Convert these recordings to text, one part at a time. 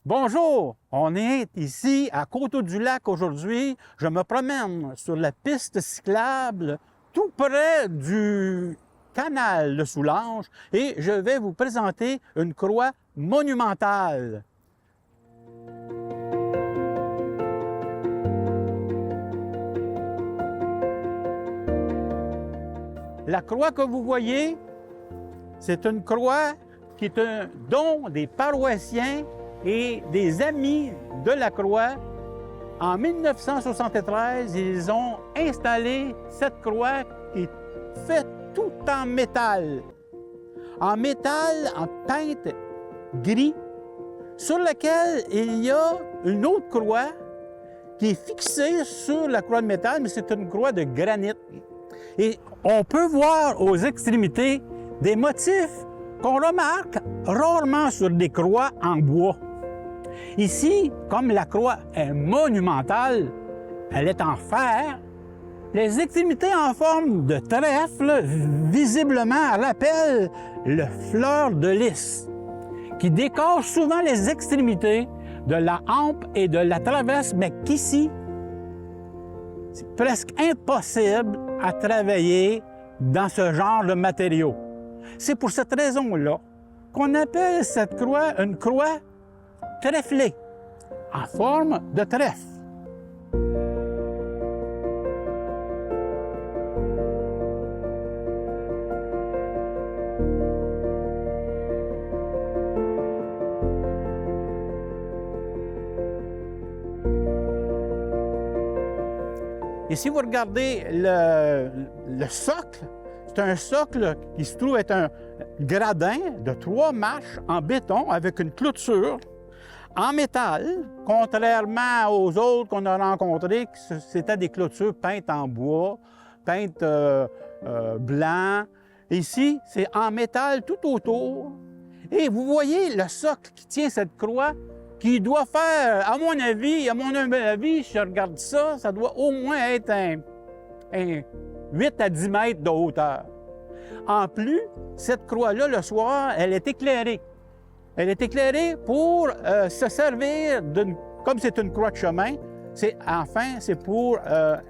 Bonjour, on est ici à Coteau-du-Lac aujourd'hui. Je me promène sur la piste cyclable tout près du canal de Soulanges et je vais vous présenter une croix monumentale. La croix que vous voyez, c'est une croix qui est un don des paroissiens et des amis de la croix. En 1973, ils ont installé cette croix qui est faite tout en métal. En teinte gris, sur laquelle il y a une autre croix qui est fixée sur la croix de métal, mais c'est une croix de granit. Et on peut voir aux extrémités des motifs qu'on remarque rarement sur des croix en bois. Ici, comme la croix est monumentale, elle est en fer, les extrémités en forme de trèfle visiblement rappellent le fleur de lys, qui décore souvent les extrémités de la hampe et de la traverse, mais qu'ici, c'est presque impossible à travailler dans ce genre de matériaux. C'est pour cette raison-là qu'on appelle cette croix une croix trèflée, en forme de trèfle. Et si vous regardez le socle, c'est un socle qui se trouve être un gradin de 3 marches en béton avec une clôture en métal, contrairement aux autres qu'on a rencontrés, c'était des clôtures peintes en bois, peintes blanc. Ici, c'est en métal tout autour. Et vous voyez le socle qui tient cette croix, qui doit faire, à mon avis, si je regarde ça, ça doit au moins être un 8 à 10 mètres de hauteur. En plus, cette croix-là, le soir, elle est éclairée. Elle est éclairée pour se servir comme c'est une croix de chemin, c'est pour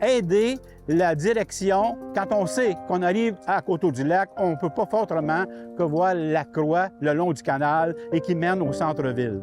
aider la direction. Quand on sait qu'on arrive à Coteau-du-Lac, on ne peut pas faire autrement que voir la croix le long du canal et qui mène au centre-ville.